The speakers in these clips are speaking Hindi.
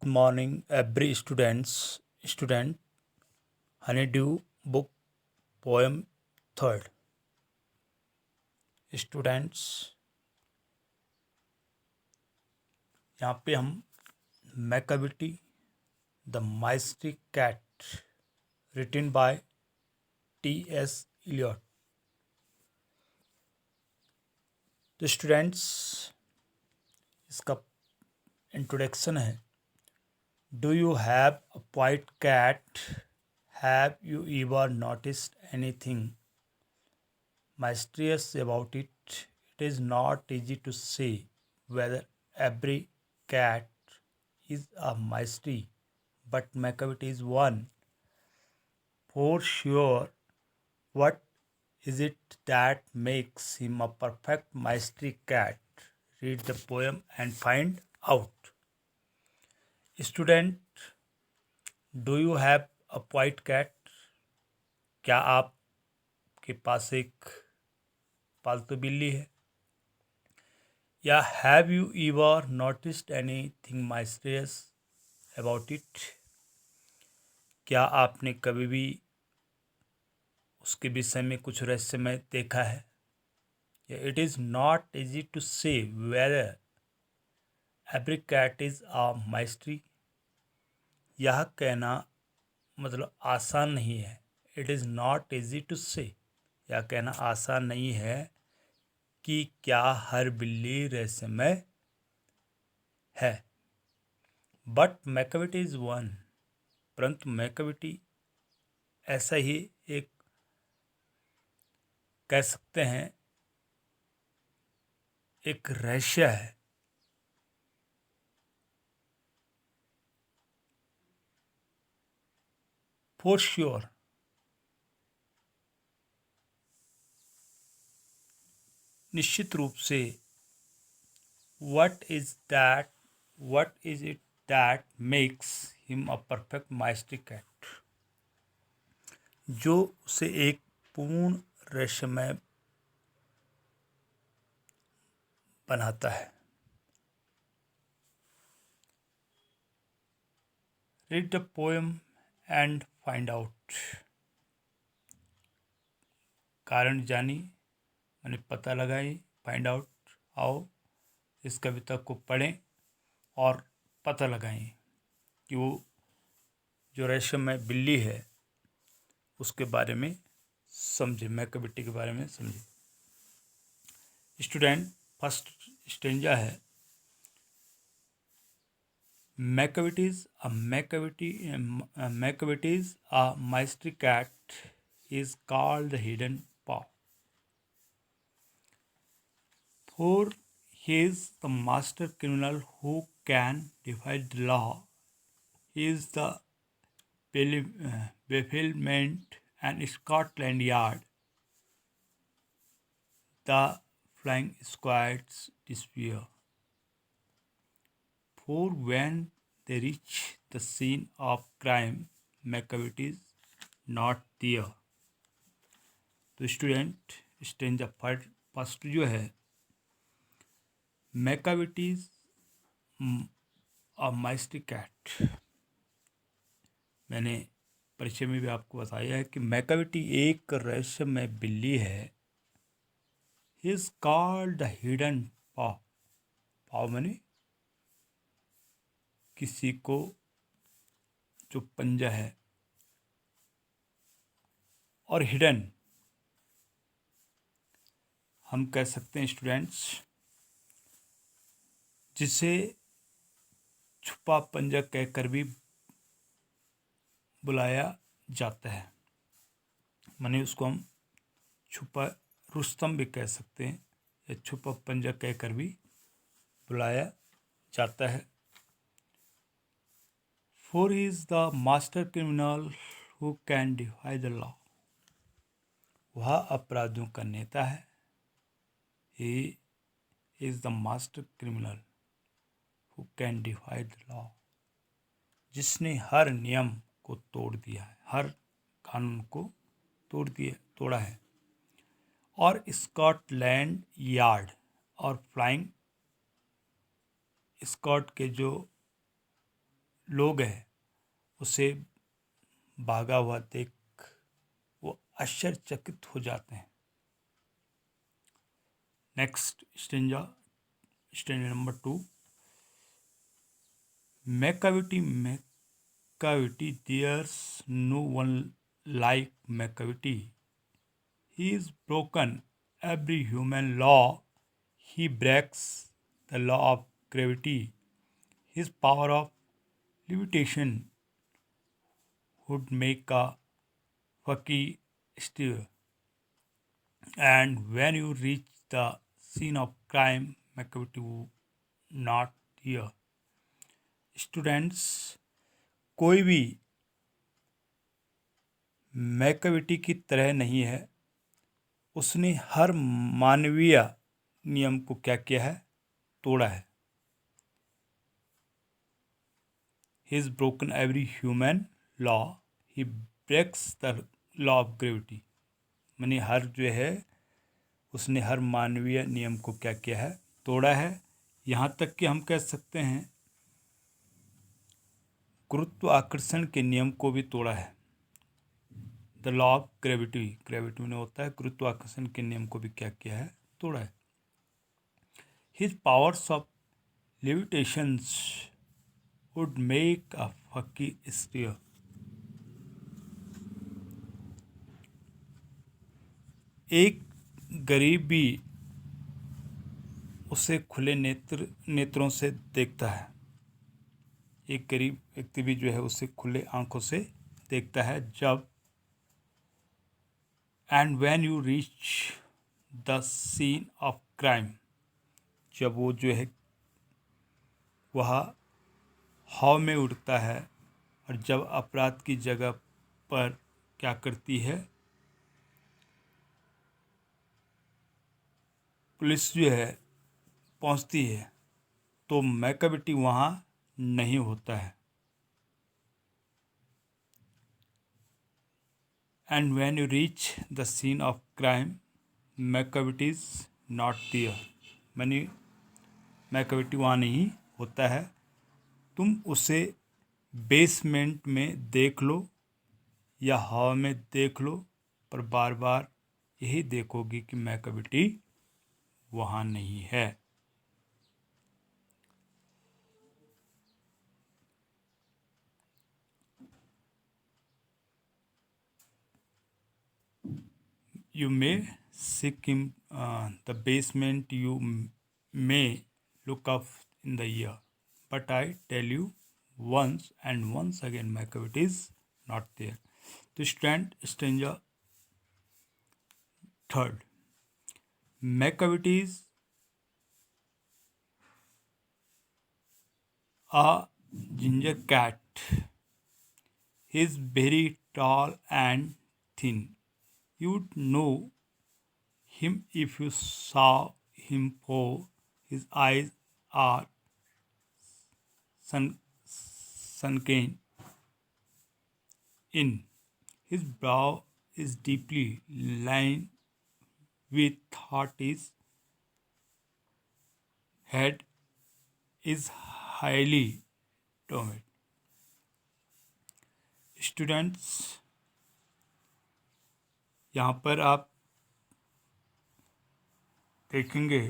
Morning, every student. Honeydew book poem third. Students, यहाँ पे हम Macavity the mystery cat written by T.S. Eliot. तो स्टूडेंट्स, इसका इंट्रोडक्शन है. Do you have a white cat? Have you ever noticed anything mysterious about it? It is not easy to say whether every cat is a mystery, but McAvity is one. For sure, what is it that makes him a perfect mystery cat? Read the poem and find out. Student, do you have a white cat? क्या आपके पास एक पालतू बिल्ली है? या have you ever noticed anything mysterious about it? क्या आपने कभी भी उसके विषय में कुछ रहस्यमय देखा है? It is not easy to say whether every cat is a mystery. यह कहना मतलब आसान नहीं है. It is not easy to say, यह कहना आसान नहीं है कि क्या हर बिल्ली रहस्यमय है. बट मैकाविटी इज़ वन, परंतु मैकाविटी ऐसा ही एक कह सकते हैं एक रहस्य है. फॉर श्योर, निश्चित रूप से. What is it that makes him a perfect mystery cat? जो उसे एक पूर्ण रहस्यमय बनाता है. Read the poem and find out. कारण जानी मैंने पता लगाई. फाइंड आउट, आओ इस कविता को पढ़ें और पता लगाएं कि वो जो रहस्यमय बिल्ली है उसके बारे में समझे, मैकाविटी के बारे में समझे. स्टूडेंट, फर्स्ट स्टेंजा है. Maccavities, a mystery cat is called the hidden paw. For he is the master criminal who can defy the law. He is the bafflement and Scotland Yard. The flying squad's despair. For when they reach the scene of crime, McCavity is not there. तो स्टूडेंट, स्टेंजा फर्स्ट जो है, मैकाविटीज अ माइस्ट्री कैट. मैंने परिचय में भी आपको बताया है कि मैकाविटी एक रहस्यमय बिल्ली है. He is called the hidden paw. Paw मैंने किसी को जो पंजा है, और हिडन हम कह सकते हैं स्टूडेंट्स जिसे छुपा पंजा कहकर भी बुलाया जाता है. माने उसको हम छुपा रुस्तम भी कह सकते हैं या छुपा पंजा कहकर भी बुलाया जाता है. For he is the master criminal who can defy the law. वह अपराधियों का नेता है. He is the master criminal who can defy the law. जिसने हर नियम को तोड़ दिया है, हर कानून को तोड़ा है. और स्कॉटलैंड यार्ड और फ्लाइंग स्कॉट के जो लोग हैं उसे भागा हुआ देख वो आश्चर्यचकित हो जाते हैं। Next stanza number 2। Macavity, there's no one like Macavity. He is broken every human law. He breaks the law of gravity. His power of levitation would make a fucky stir. And when you reach the scene of crime, Macavity would not here. Students, कोई भी मैकविटी की तरह नहीं है। उसने हर मानवीय नियम को क्या किया है? तोड़ा है। He is broken every human law, he breaks the law of gravity. माने हर जो है उसने हर मानवीय नियम को क्या किया है? तोड़ा है। यहाँ तक कि हम कह सकते हैं गुरुत्वाकर्षण के नियम को भी तोड़ा है। द लॉ ऑफ ग्रेविटी में होता है गुरुत्वाकर्षण के नियम को भी क्या किया है? तोड़ा है। His powers of levitations would make a fakir sphere. एक गरीब भी उसे खुले नेत्रों से देखता है। एक गरीब व्यक्ति भी जो है उसे खुले आंखों से देखता है। जब and when you reach the scene of crime, जब वो जो है वह हवा में उड़ता है और जब अपराध की जगह पर क्या करती है? पुलिस जो है पहुंचती है, तो मैकविटी वहाँ नहीं होता है। And when you reach the scene of crime, Macavity is not there. मानी मैकविटी वहाँ नहीं होता है। तुम उसे बेसमेंट में देख लो या हवा में देख लो, पर बार बार यही देखोगी कि मैकविटी वहाँ नहीं है। You may seek him the basement. You may look up in the air, but I tell you once and once again, my cavity is not there. To stranger third, Macavity is a ginger cat. He is very tall and thin. You would know him if you saw him, for his eyes are sunken in. His brow is deeply lined with thought. His head is highly domed. Students, यहाँ पर आप देखेंगे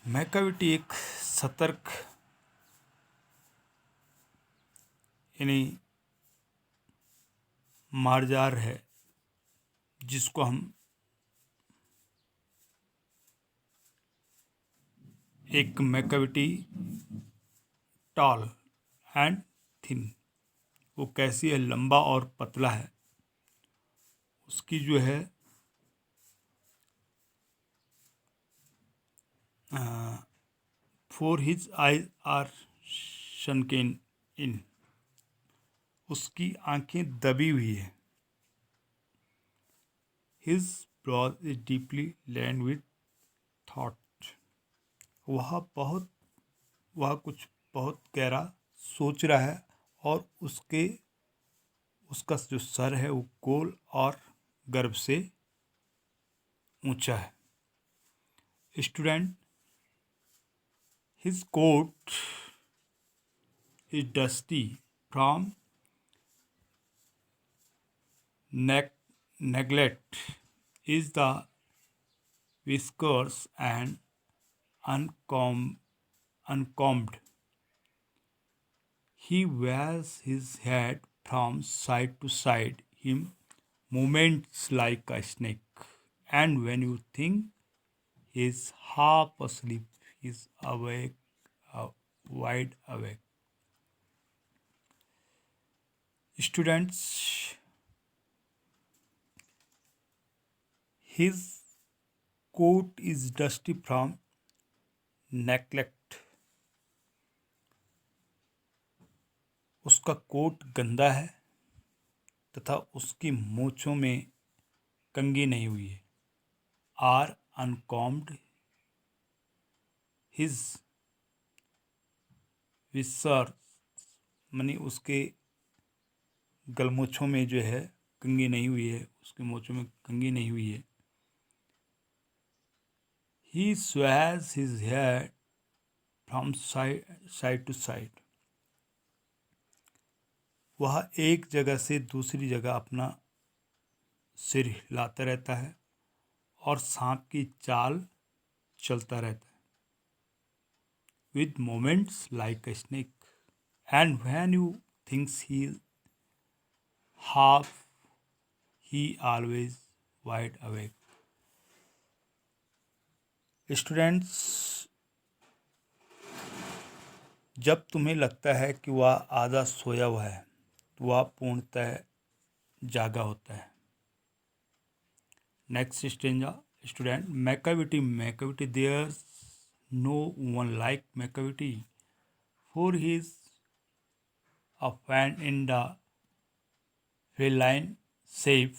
मैकविटी एक सतर्क यानी मारजार है, जिसको हम एक मैकविटी टॉल एंड थिन, वो कैसी है? लंबा और पतला है। उसकी जो है for his eyes are sunken in, उसकी आंखें दबी हुई है। His brow is deeply lined with thought, वह कुछ बहुत गहरा सोच रहा है और उसका जो सर है वो गोल और गर्व से ऊंचा है। Student, his coat is dusty from neglect, is the whiskers and uncombed. He wags his head from side to side, him movements like a snake. And when you think he's half asleep, he's awake, wide awake. Students, his coat is dusty from neglect. उसका कोट गंदा है तथा उसकी मूछों में कंघी नहीं हुई है. आर अनकॉम्ड, हिज विसर मनी उसके गलमूछों में जो है कंघी नहीं हुई है, उसकी मूछों में कंघी नहीं हुई है. He sways his head from side to side. वह एक जगह से दूसरी जगह अपना सिर हिलाता रहता है और सांप की चाल चलता रहता है. With moments like a snake. And when you thinks he half, he always wide awake. Students, जब तुम्हें लगता है कि वह आधा सोया हुआ है तो वह पूर्णतः जागा होता है. Next stanza. Student, Macavity there's no one like Macavity, for he is a fan in the feline shape,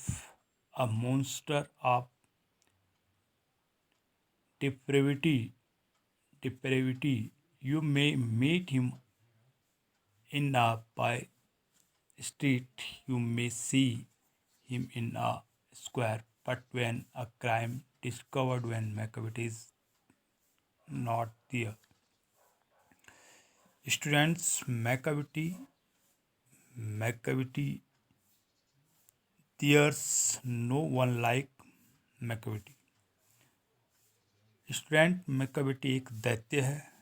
a monster of depravity. You may meet him in a by street, you may see him in a square, but when a crime discovered, when Macavity is not there. Students, Macavity, there's no one like Macavity. Student, Macavity एक दैत्य है,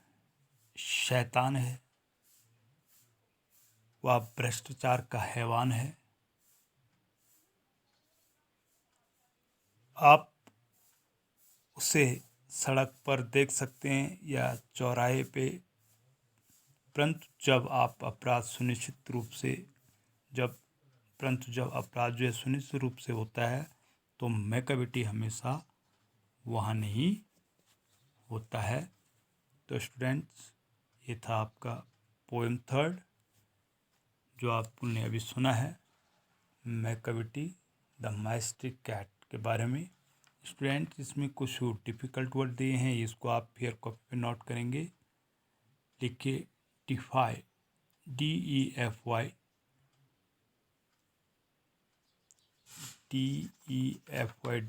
शैतान है, वह भ्रष्टाचार का हैवान है. आप उसे सड़क पर देख सकते हैं या चौराहे पे, परंतु जब अपराध जो है सुनिश्चित रूप से होता है तो मैकाविटी हमेशा वहाँ नहीं होता है. तो स्टूडेंट्स, ये था आपका पोएम थर्ड जो आपने अभी सुना है, मैकाविटी द मैजिक कैट के बारे में. स्टूडेंट, इसमें कुछ डिफ़िकल्ट वर्ड दिए हैं, इसको आप फिर कॉपी पे नोट करेंगे. लिखिए डिफाई, DEFY,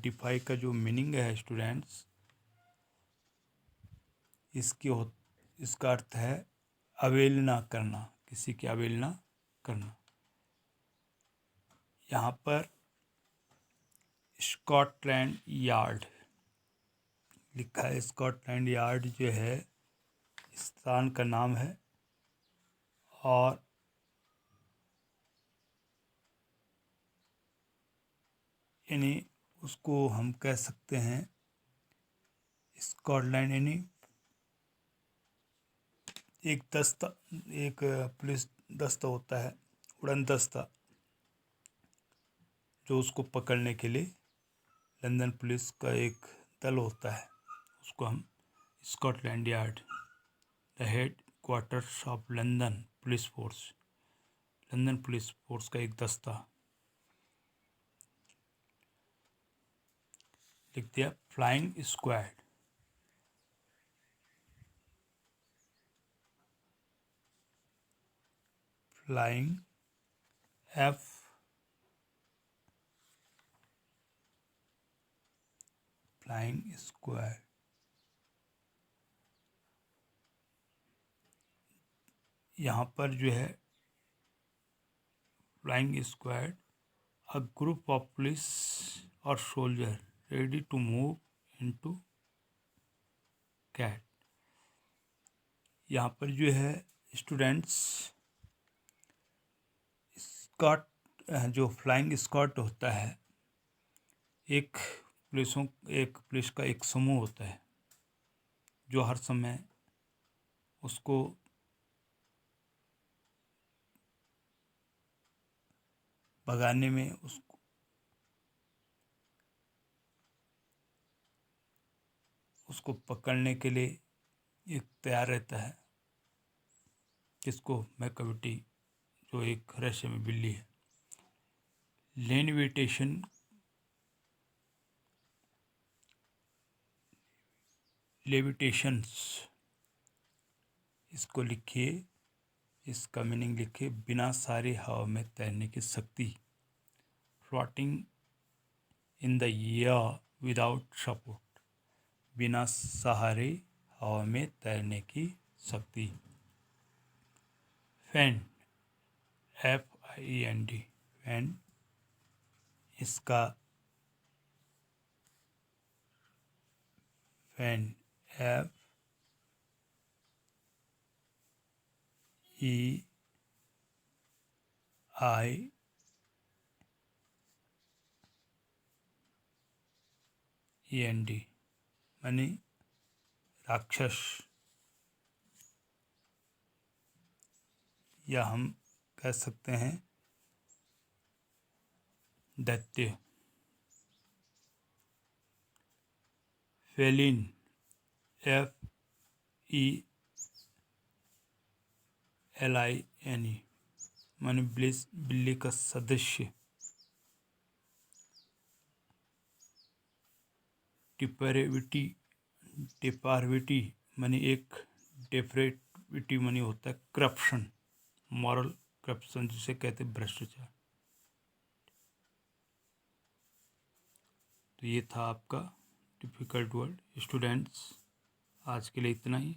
डिफाई का जो मीनिंग है स्टूडेंट्स, इसका अर्थ है अवहेलना करना, किसी की अवहेलना करना. यहाँ पर स्कॉटलैंड यार्ड लिखा है. स्कॉटलैंड यार्ड जो है स्थान का नाम है और यानी उसको हम कह सकते हैं स्कॉटलैंड यानी एक पुलिस दस्ता होता है, उड़न दस्ता, जो उसको पकड़ने के लिए लंदन पुलिस का एक दल होता है, उसको हम Scotland Yard. The headquarters of London police force, London police force का एक दस्ता. लिख दिया flying squad. Flying flying squad. यहाँ पर जो है flying squad, a group of police और soldier ready to move into cat. यहाँ पर जो है स्टूडेंट्स स्कॉट, जो फ्लाइंग स्क्वाड होता है, एक पुलिस का एक समूह होता है जो हर समय उसको भगाने में, उसको पकड़ने के लिए एक तैयार रहता है, जिसको मैकविटी, जो एक रहस्यमय बिल्ली है। लेविटेशंस, इसको लिखिए, इसका मीनिंग लिखिए, बिना सारी हवा में तैरने की शक्ति। Floating in the air without support, बिना सहारे हवा में तैरने की शक्ति। फैन, FIEND, फैन, इसका फैन FEIEND माने राक्षस, या हम कह सकते हैं दैत्य। फेलिन, FELINE माने बिल्ली का सदस्य। टिपारविटी माने एक, डेफरेटिविटी माने होता है करप्शन, मॉरल करप्शन जिसे कहते हैं भ्रष्टाचार। तो ये था आपका डिफिकल्ट वर्ड। स्टूडेंट्स, आज के लिए इतना ही।